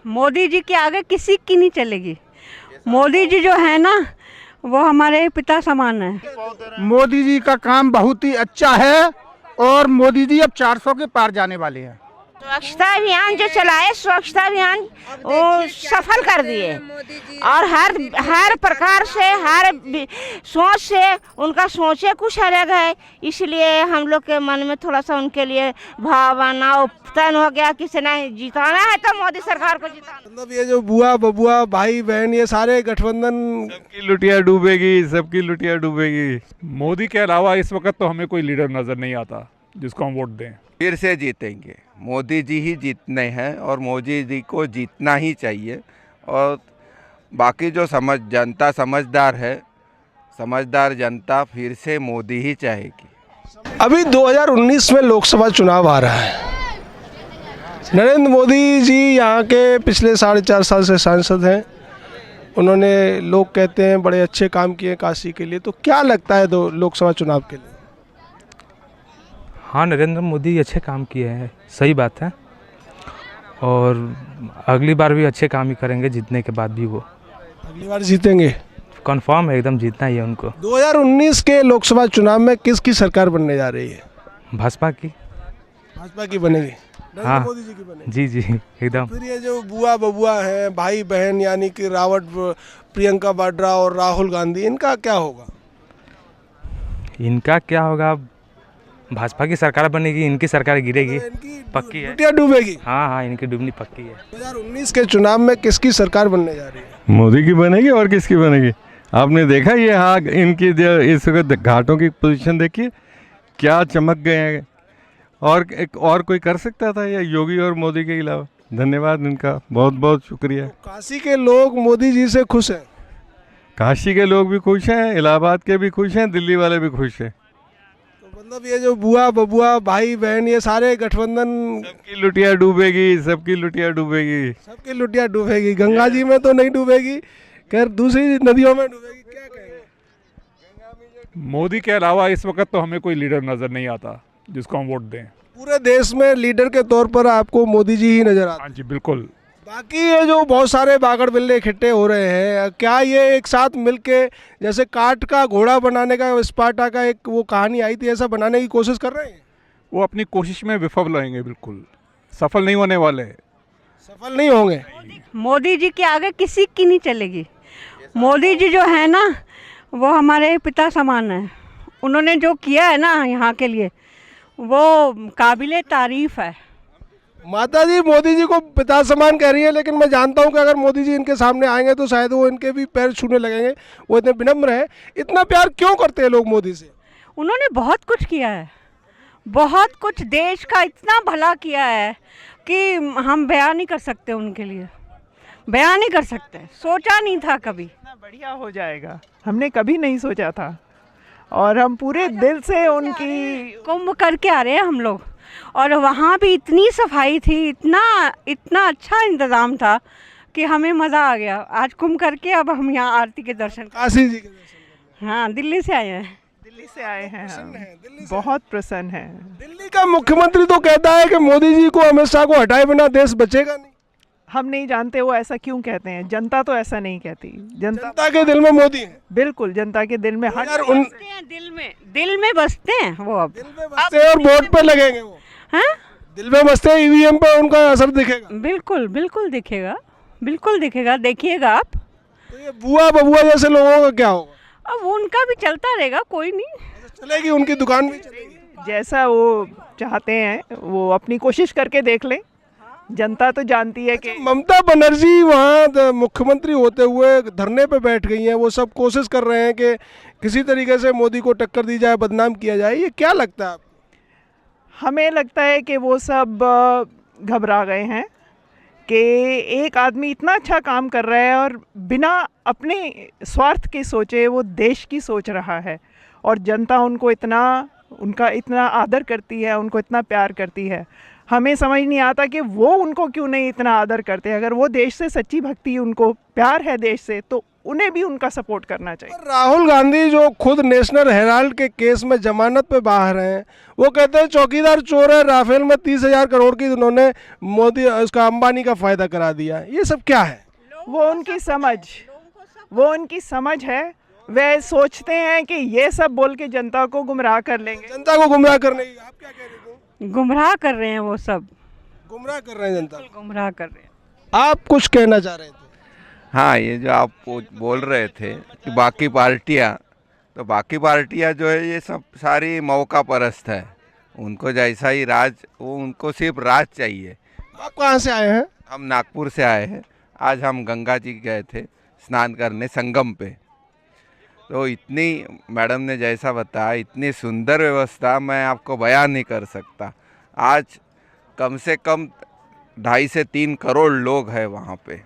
मोदी जी के आगे किसी की नहीं चलेगी। मोदी जी जो है ना, वो हमारे पिता समान है। मोदी जी का काम बहुत ही अच्छा है और मोदी जी अब 400 के पार जाने वाले हैं। स्वच्छता अभियान जो चलाए, स्वच्छता अभियान वो सफल कर दिए और हर प्रकार से, हर सोच से उनका सोचे कुछ अलग है, इसलिए हम लोग के मन में थोड़ा सा उनके लिए भावना उत्पन्न हो गया कि नहीं, जिताना है तो मोदी सरकार को जिताना। मतलब ये जो बुआ बबुआ भाई बहन ये सारे गठबंधन, सबकी लुटिया डूबेगी, सबकी लुटिया डूबेगी। मोदी के अलावा इस वक्त तो हमें कोई लीडर नजर नहीं आता जिसको हम वोट दें। फिर से जीतेंगे, मोदी जी ही जीतने हैं और मोदी जी को जीतना ही चाहिए। और बाकी जो जनता समझदार है, समझदार जनता फिर से मोदी ही चाहेगी। अभी 2019 में लोकसभा चुनाव आ रहा है। नरेंद्र मोदी जी यहाँ के पिछले 4.5 साल से सांसद हैं। उन्होंने, लोग कहते हैं, बड़े अच्छे काम किए काशी के लिए। तो क्या लगता है लोकसभा चुनाव के लिए? हाँ, नरेंद्र मोदी अच्छे काम किए हैं, सही बात है। और अगली बार भी अच्छे काम ही करेंगे, जीतने के बाद भी वो अगली बार जीतेंगे, कंफर्म है, एकदम जीतना ही है उनको। 2019 के लोकसभा चुनाव में किसकी सरकार बनने जा रही है? भाजपा की। भाजपा की बनेगी, हाँ, मोदी जी की बनेगी। जी जी एकदम। फिर ये जो बुआ बबुआ हैं, भाई बहन, यानी कि रावत, प्रियंका वाड्रा और राहुल गांधी, इनका क्या होगा? इनका क्या होगा? भाजपा की सरकार बनेगी, इनकी सरकार गिरेगी, पक्की है। लुटिया डूबेगी। हाँ हाँ, इनकी डूबनी पक्की है। 2019 के चुनाव में किसकी सरकार बनने जा रही है? मोदी की बनेगी, और किसकी बनेगी? आपने देखा ये, हाँ, इनकी इस वक्त घाटों की पोजीशन देखिए, क्या चमक गए हैं। और कोई कर सकता था या योगी और मोदी के अलावा? धन्यवाद इनका, बहुत बहुत शुक्रिया। काशी के लोग मोदी जी से खुश हैं। काशी के लोग भी खुश हैं, इलाहाबाद के भी खुश हैं, दिल्ली वाले भी खुश हैं। तो मतलब ये जो बुआ बबुआ भाई बहन ये सारे गठबंधन, सबकी लुटिया डूबेगी, सबकी लुटिया डूबेगी। सबकी लुटिया डूबेगी। गंगा जी में तो नहीं डूबेगी, खैर दूसरी नदियों में डूबेगी। क्या कहेंगे? मोदी के अलावा इस वक्त तो हमें कोई लीडर नजर नहीं आता जिसको हम वोट दें। पूरे देश में लीडर के तौर पर आपको मोदी जी ही नजर आते हैं? हाँ जी, बिल्कुल। बाकी ये जो बहुत सारे बागड़ बिल्ले इकट्ठे हो रहे हैं, क्या ये एक साथ मिलके, जैसे काठ का घोड़ा बनाने का स्पार्टा का एक वो कहानी आई थी, ऐसा बनाने की कोशिश कर रहे हैं? वो अपनी कोशिश में विफल रहेंगे, बिल्कुल सफल नहीं होने वाले। सफल नहीं होंगे। मोदी जी के आगे किसी की नहीं चलेगी। मोदी जी जो है ना, वो हमारे पिता समान है। उन्होंने जो किया है ना यहाँ के लिए, वो काबिले तारीफ है। माता जी मोदी जी को पिता समान कह रही है, लेकिन मैं जानता हूँ कि अगर मोदी जी इनके सामने आएंगे तो शायद वो इनके भी पैर छूने लगेंगे। वो इतने विनम्र हैं। इतना प्यार क्यों करते हैं लोग मोदी से? उन्होंने बहुत कुछ किया है, बहुत कुछ, देश का इतना भला किया है कि हम बयान नहीं कर सकते उनके लिए, बयान नहीं कर सकते। सोचा नहीं था कभी इतना बढ़िया हो जाएगा, हमने कभी नहीं सोचा था। और हम पूरे दिल से उनकी कुंभ करके आ रहे हैं हम लोग, और वहाँ भी इतनी सफाई थी, इतना अच्छा इंतज़ाम था कि हमें मज़ा आ गया। आज कुंभ करके अब हम यहाँ आरती के दर्शन, काशी जी के दर्शन। हाँ, दिल्ली से आए हैं। दिल्ली से आए हैं हम, बहुत प्रसन्न हैं। दिल्ली का मुख्यमंत्री तो कहता है कि मोदी जी को, अमित शाह को हटाए बिना देश बचेगा नहीं। हम नहीं जानते वो ऐसा क्यों कहते हैं, जनता तो ऐसा नहीं कहती। जनता के दिल में मोदी है। बिल्कुल, जनता के दिल में हर बसते हैं, दिल में बसते हैं वो। अब दिल में बसते हैं और वोट पे लगेंगे वो। हैं? दिल में बसते हैं, ईवीएम पे उनका असर दिखेगा। बिल्कुल बिल्कुल दिखेगा, बिल्कुल दिखेगा, देखिएगा आप। तो ये बुआ बबुआ जैसे लोगों का क्या होगा? अब उनका भी चलता रहेगा, कोई नहीं, चलेगी, उनकी दुकान भी चलेगी। जैसा वो चाहते हैं वो अपनी कोशिश करके देख लें। जनता तो जानती है कि ममता बनर्जी वहाँ मुख्यमंत्री होते हुए धरने पे बैठ गई हैं। वो सब कोशिश कर रहे हैं कि किसी तरीके से मोदी को टक्कर दी जाए, बदनाम किया जाए। ये क्या लगता है आपको? हमें लगता है कि वो सब घबरा गए हैं कि एक आदमी इतना अच्छा काम कर रहा है और बिना अपने स्वार्थ के सोचे वो देश की सोच रहा है, और जनता उनका इतना आदर करती है, उनको इतना प्यार करती है। हमें समझ नहीं आता कि वो उनको क्यों नहीं इतना आदर करते। अगर वो देश से सच्ची भक्ति, उनको प्यार है देश से, तो उन्हें भी उनका सपोर्ट करना चाहिए। राहुल गांधी जो खुद नेशनल हेराल्ड के केस में जमानत पे बाहर हैं, वो कहते हैं चौकीदार चोर है, राफेल में 30,000 करोड़ की उन्होंने मोदी उसका अंबानी का फायदा करा दिया। ये सब क्या है? वो उनकी समझ है। वे सोचते हैं कि ये सब बोल के जनता को गुमराह कर लेंगे। जनता को गुमराह करने की, आप क्या कह रहे थे? गुमराह कर रहे हैं वो सब, गुमराह कर रहे हैं जनता को। गुमराह कर रहे हैं। आप कुछ कहना चाह रहे थे? हाँ, ये जो आप बोल रहे थे कि बाकी पार्टियाँ जो है ये सब सारी मौका परस्त है। उनको जैसा ही राज, वो उनको सिर्फ राज चाहिए। आप कहाँ से आए हैं? हम नागपुर से आए हैं। आज हम गंगा जी गए थे स्नान करने संगम पे, तो इतनी मैडम ने जैसा बताया, इतनी सुंदर व्यवस्था मैं आपको बयान नहीं कर सकता। आज कम से कम 2.5 से 3 करोड़ लोग हैं वहाँ पे,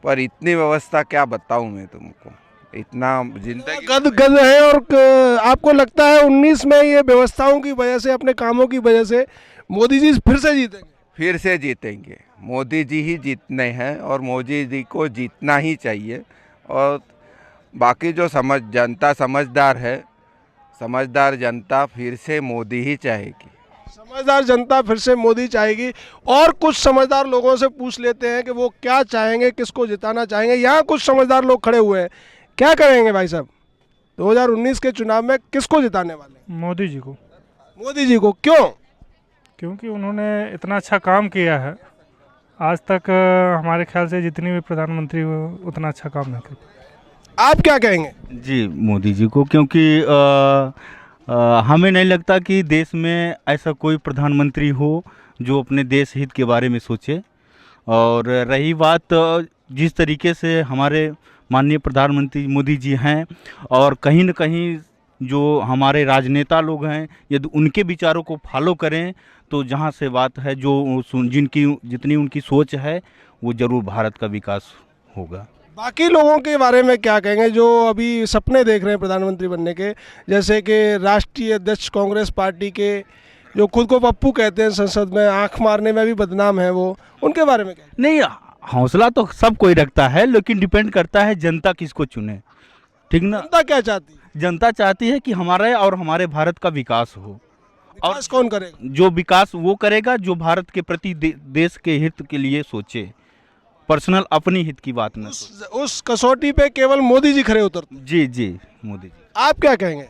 पर इतनी व्यवस्था क्या बताऊँ मैं तुमको। इतना जिंदगी गद है। और आपको लगता है 19 में ये व्यवस्थाओं की वजह से, अपने कामों की वजह से मोदी जी फिर से जीतेंगे? फिर से जीतेंगे। मोदी जी ही जीतने हैं और मोदी जी को जीतना ही चाहिए। और बाकी जो जनता समझदार है, समझदार जनता फिर से मोदी ही चाहेगी। समझदार जनता फिर से मोदी चाहेगी। और कुछ समझदार लोगों से पूछ लेते हैं कि वो क्या चाहेंगे, किसको जिताना चाहेंगे। यहाँ कुछ समझदार लोग खड़े हुए हैं, क्या करेंगे भाई साहब? 2019 के चुनाव में किसको जिताने वाले? मोदी जी को। मोदी जी को क्यों? क्योंकि उन्होंने इतना अच्छा काम किया है। आज तक हमारे ख्याल से जितनी भी प्रधानमंत्री हुए उतना अच्छा काम नहीं कर पाए। आप क्या कहेंगे? जी, मोदी जी को, क्योंकि हमें नहीं लगता कि देश में ऐसा कोई प्रधानमंत्री हो जो अपने देश हित के बारे में सोचे। और रही बात जिस तरीके से हमारे माननीय प्रधानमंत्री मोदी जी हैं, और कहीं न कहीं जो हमारे राजनेता लोग हैं, यदि उनके विचारों को फॉलो करें तो जहाँ से बात है, जो जितनी उनकी सोच है, वो ज़रूर भारत का विकास होगा। बाकी लोगों के बारे में क्या कहेंगे जो अभी सपने देख रहे हैं प्रधानमंत्री बनने के, जैसे कि राष्ट्रीय अध्यक्ष कांग्रेस पार्टी के, जो खुद को पप्पू कहते हैं, संसद में आंख मारने में भी बदनाम है, वो उनके बारे में क्या? नहीं, हौसला तो सब कोई रखता है, लेकिन डिपेंड करता है जनता किसको चुने, ठीक ना? जनता क्या चाहती है? जनता चाहती है कि हमारे और हमारे भारत का विकास हो। विकास कौन करेगा? जो विकास वो करेगा जो भारत के प्रति देश के हित के लिए सोचे, पर्सनल अपनी हित की बात न। उस कसौटी पे केवल मोदी जी खड़े उतरते। जी, मोदी जी। आप क्या कहेंगे?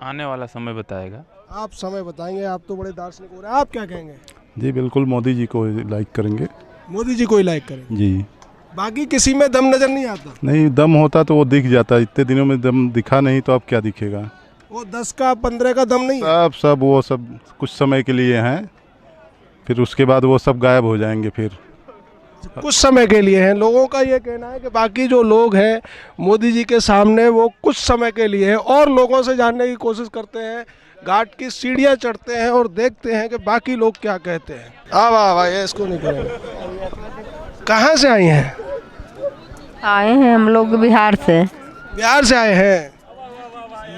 आने वाला समय बताएगा। आप समय बताएंगे, आप तो बड़े दार्शनिक हो रहे हैं। आप क्या कहेंगे? जी बिल्कुल, मोदी जी को लाइक करेंगे। मोदी जी को ही लाइक करेंगे जी। बाकी किसी में दम नजर नहीं आता? नहीं, दम होता तो वो दिख जाता। इतने दिनों में दम दिखा नहीं, तो अब क्या दिखेगा? वो 10 का 15 का दम नहीं है। सब वो सब कुछ समय के लिए हैं, फिर उसके बाद वो सब गायब हो जाएंगे। फिर कुछ समय के लिए हैं। लोगों का ये कहना है कि बाकी जो लोग हैं मोदी जी के सामने, वो कुछ समय के लिए है। और लोगों से जानने की कोशिश करते हैं, घाट की सीढ़ियाँ चढ़ते हैं और देखते हैं कि बाकी लोग क्या कहते हैं। वाह, ये इसको नहीं करेंगे। कहाँ से आई हैं? आए हैं हम लोग बिहार से। बिहार से आए हैं।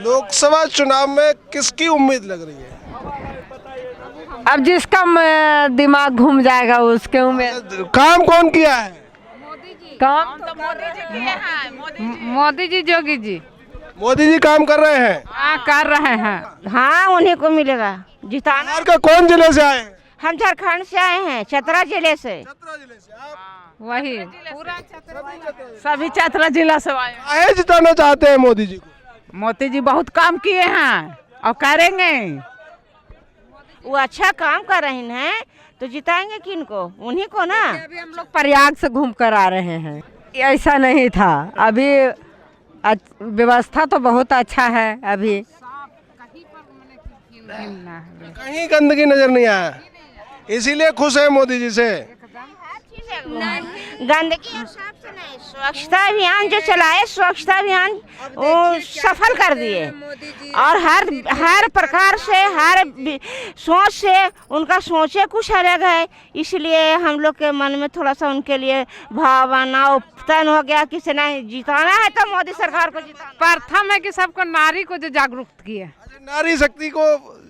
लोकसभा चुनाव में किसकी उम्मीद लग रही है? अब जिसका दिमाग घूम जाएगा उसके उम्मीद। काम कौन किया है? काम तो मोदी जी किए हैं। मोदी जी, जोगी जी। मोदी जी काम कर रहे हैं। हाँ, कर रहे हैं। हाँ, उन्हीं को मिलेगा जिताना। बिहार का कौन जिले से आए हैं? हम झारखंड से आए हैं, चतरा जिले से। वही पूरा सभी चतरा जिला से आए। काहे जिताना चाहते हैं मोदी जी को? मोदी जी बहुत काम किए हैं और करेंगे। वो अच्छा काम कर रहे हैं तो जिताएंगे किनको? उन्हीं को ना। अभी हम लोग प्रयाग से घूम कर आ रहे हैं। ऐसा नहीं था, अभी व्यवस्था तो बहुत अच्छा है। अभी कहीं गंदगी नजर नहीं आया, इसीलिए खुश है मोदी जी से। गंदगी और साफ से नहीं, स्वच्छता अभियान जो चलाए, स्वच्छता अभियान वो सफल कर दिए। और हर प्रकार से, हर सोच से उनका सोचे कुछ अलग है। इसलिए हम लोग के मन में थोड़ा सा उनके लिए भावना उत्पन्न हो गया कि नहीं, जिताना है तो मोदी सरकार को जिताना। प्रथम है कि सबको नारी को जो जागरूक किए, नारी शक्ति को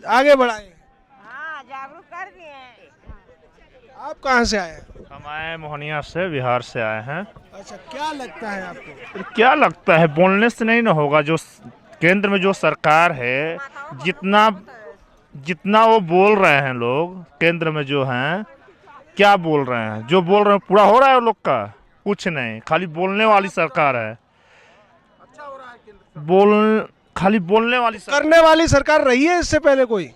आगे बढ़ाए। हाँ, जागरूक कर दिए। आप कहाँ से आए हैं? हम आए मोहनिया से, बिहार से आए हैं। अच्छा, क्या लगता है आपको? क्या लगता है, बोलने से नहीं ना होगा। जो केंद्र में जो सरकार है, जितना वो बोल रहे हैं लोग, केंद्र में जो हैं क्या बोल रहे हैं, जो बोल रहे हैं पूरा हो रहा है लोग का? कुछ नहीं, खाली बोलने वाली सरकार है। खाली बोलने वाली करने वाली सरकार रही है इससे पहले कोई?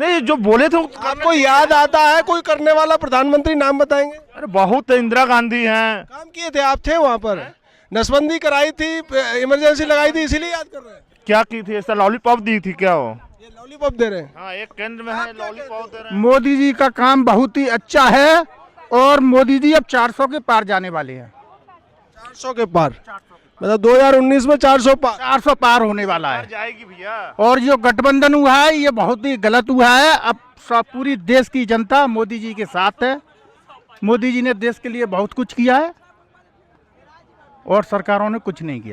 नहीं, जो बोले थे आपको याद आता है कोई करने वाला प्रधानमंत्री? नाम बताएंगे। अरे बहुत इंदिरा गांधी हैं, काम किए थे, आप थे वहाँ पर? नसबंदी कराई थी, इमरजेंसी लगाई थी, इसीलिए याद कर रहे हैं। क्या की थी? ऐसा लॉलीपॉप दी थी क्या वो? ये लॉलीपॉप दे रहे हैं। हाँ, एक केंद्र में है लॉलीपॉप दे रहे हैं। मोदी जी का काम बहुत ही अच्छा है और मोदी जी अब 400 के पार जाने वाले हैं। 400 के पार, मतलब 2019 में 400 पार। 400 पार होने वाला है। जाएगी भैया। और जो गठबंधन हुआ है ये बहुत ही गलत हुआ है। अब पूरी देश की जनता मोदी जी के साथ है। मोदी जी ने देश के लिए बहुत कुछ किया है और सरकारों ने कुछ नहीं किया।